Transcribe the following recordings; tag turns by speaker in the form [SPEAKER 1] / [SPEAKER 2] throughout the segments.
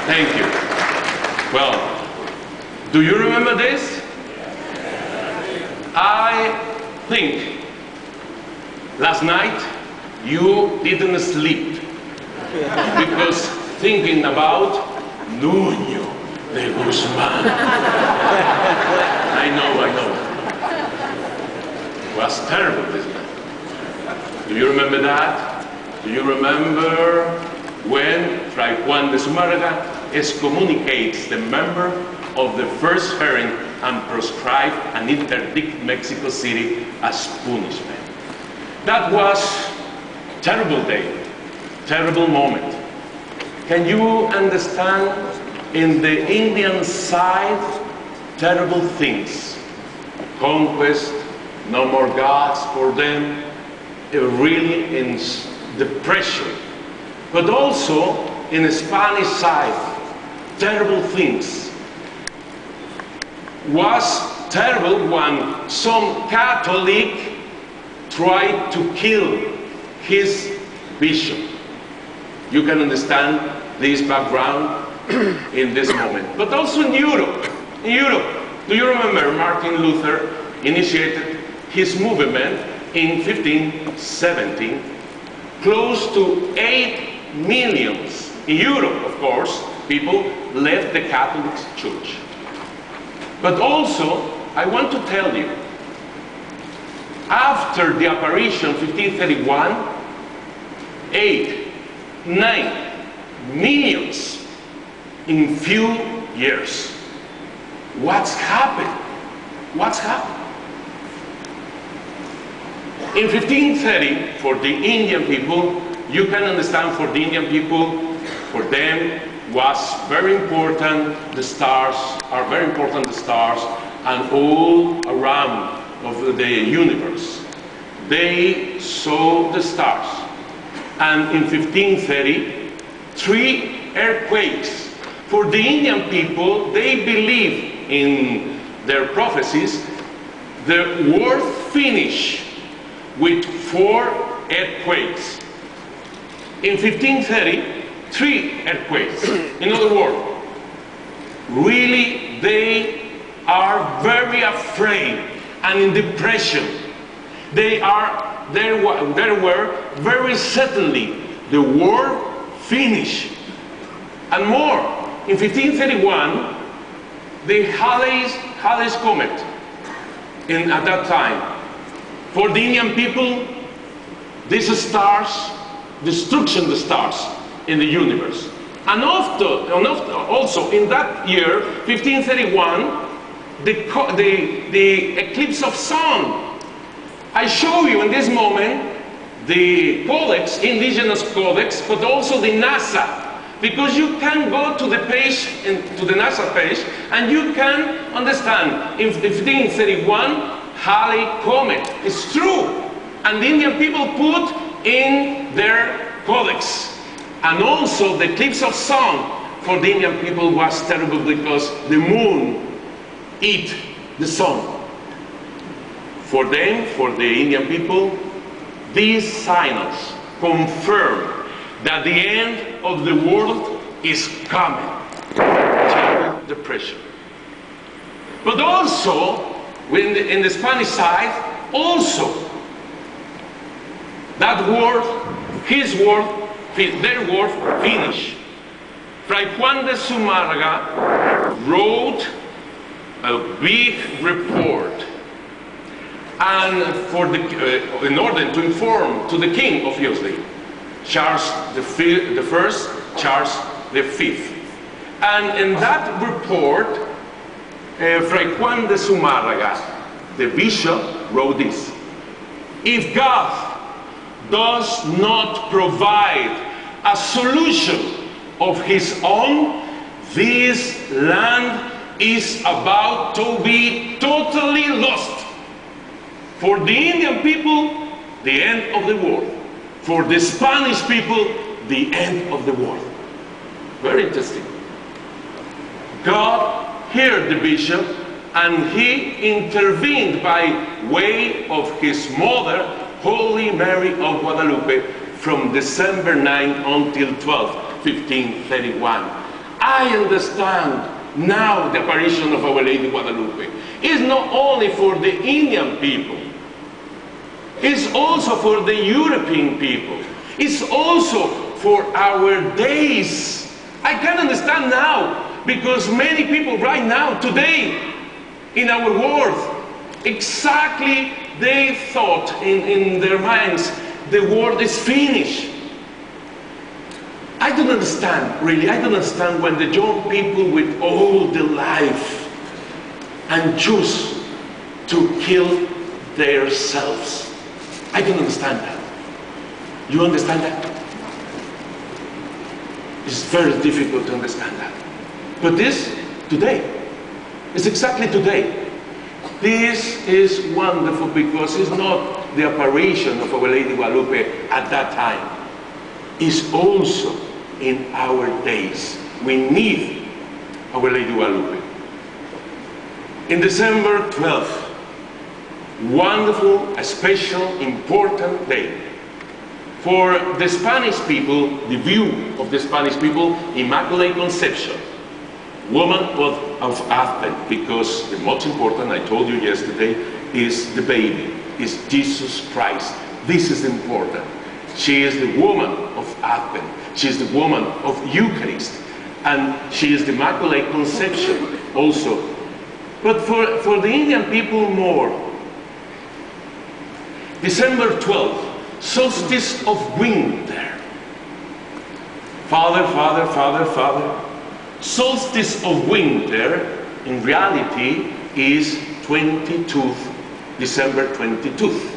[SPEAKER 1] Thank you. Well, do you remember this? I think last night you didn't sleep because thinking about Nuño de Guzman. I know. It was terrible, this man. Do you remember that? Do you remember when Fray Juan de Zumárraga excommunicates the member of the first hearing and proscribe and interdict Mexico City as punishment? That was a terrible day, terrible moment. Can you understand in the Indian side terrible things? Conquest, no more gods for them, really in depression. But also in the Spanish side, terrible things. Was terrible when some Catholic tried to kill his bishop. You can understand this background in this moment. But also in Europe. In Europe, do you remember Martin Luther initiated his movement in 1517? Close to 8 million in Europe, of course, people left the Catholic Church. But also, I want to tell you, after the apparition 1531, 8, 9 millions in few years. What's happened? What's happened? In 1530, for the Indian people, you can understand for the Indian people, for them was very important, the stars are very important, the stars, and all around of the universe. They saw the stars. And in 1530, 3 earthquakes. For the Indian people, they believe in their prophecies, the world finished with 4 earthquakes. In 1530, 3 earthquakes. In other words, really they are very afraid and in depression. There were very certainly the war finished. And more, in 1531, the Halley's Comet at that time. For the Indian people, these stars, destruction of the stars in the universe. And also in that year, 1531, the eclipse of sun. I show you in this moment the codex, indigenous codex, but also the NASA. Because you can go to the page, to the NASA page, and you can understand in 1531, Halley Comet. It's true. And the Indian people put in their codex. And also the eclipse of sun for the Indian people was terrible because the moon ate the sun. For them, for the Indian people, these signs confirm that the end of the world is coming. Terrible depression. But also, in the Spanish side, also, that word, his word, their word finished. Fray Juan de Zumárraga wrote a big report, and in order to inform to the king, obviously, Charles the First, Charles the Fifth. And in that report, Fray Juan de Zumárraga, the bishop, wrote this: if God does not provide a solution of his own, this land is about to be totally lost. For the Indian people, the end of the world. For the Spanish people, the end of the world. Very interesting. God heard the bishop and he intervened by way of his mother, Holy Mary of Guadalupe, from December 9 until 12, 1531. I understand now the apparition of Our Lady of Guadalupe. It's not only for the Indian people, it's also for the European people. It's also for our days. I can understand now, because many people right now, today, in our world, exactly they thought in their minds, the world is finished. I don't understand, really, I don't understand when the young people with all the life and choose to kill themselves. I don't understand that. You understand that? It's very difficult to understand that. But this, today, it's exactly today. This is wonderful because it's not the apparition of Our Lady of Guadalupe at that time. It's also in our days. We need Our Lady of Guadalupe. In December 12th, wonderful, a special, important day. For the Spanish people, the view of the Spanish people, Immaculate Conception, woman of Advent, because the most important, I told you yesterday, is the baby, is Jesus Christ. This is important. She is the woman of Advent. She is the woman of Eucharist. And she is the Immaculate Conception also. But for the Indian people more, December 12th, solstice of winter. Father, Father, Father, Father. Solstice of winter, in reality, is 22nd, December 22nd.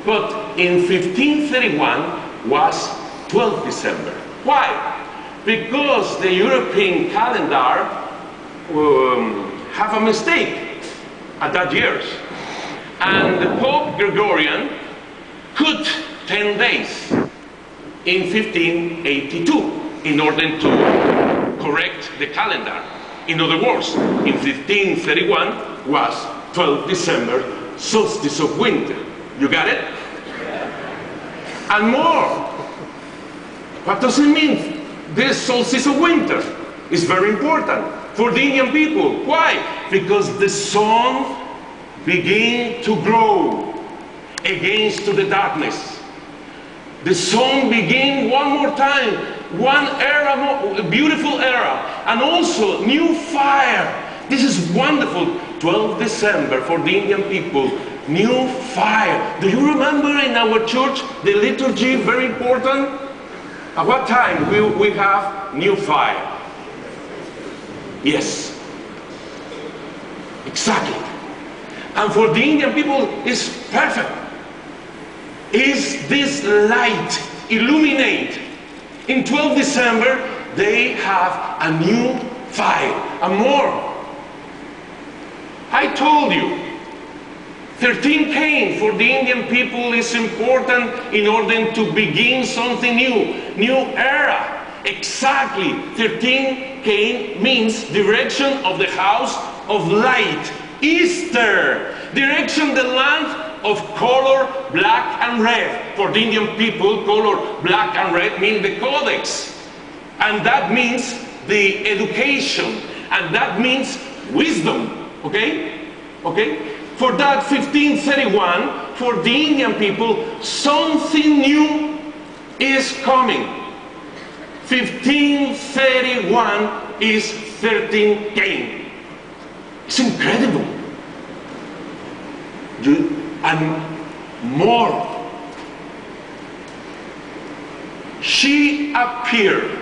[SPEAKER 1] But in 1531 was 12th December. Why? Because the European calendar have a mistake at that years. And the Pope Gregorian cut 10 days in 1582 in order to correct the calendar. In other words, in 1531 was 12 December, solstice of winter. You got it? And more. What does it mean? This solstice of winter is very important for the Indian people. Why? Because the sun began to grow against to the darkness. The sun began one more time, one era, beautiful era, and also new fire. This is wonderful. 12 December for the Indian people, new fire. Do you remember in our church the liturgy, very important? At what time we have new fire? Yes, exactly. And for the Indian people, it's perfect. Is this light illuminate? In 12 December, they have a new fire, and more. I told you, 13 came for the Indian people is important in order to begin something new era. Exactly, 13 came means direction of the house of light. Easter, direction the land of color black and red. For the Indian people, color black and red mean the codex, and that means the education, and that means wisdom. Okay? Okay? For that 1531, for the Indian people, something new is coming. 1531 is 13 came. It's incredible. And more. She appeared,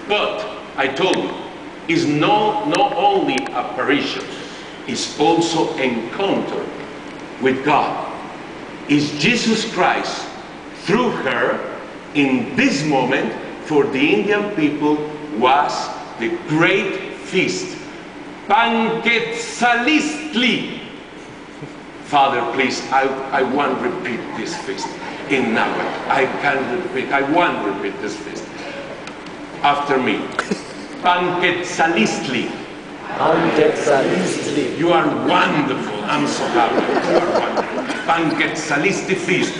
[SPEAKER 1] but I told you, is not only apparition, it's also encounter with God. Is Jesus Christ through her in this moment for the Indian people was the great feast. Panquetzalistli. Father, please, I want to repeat this feast in Nahuatl. I can repeat, I want to repeat this feast. After me. Panquetzalistli.
[SPEAKER 2] Panquetzalistli.
[SPEAKER 1] You are wonderful. I'm so happy. You are wonderful. Panquetzalistli feast.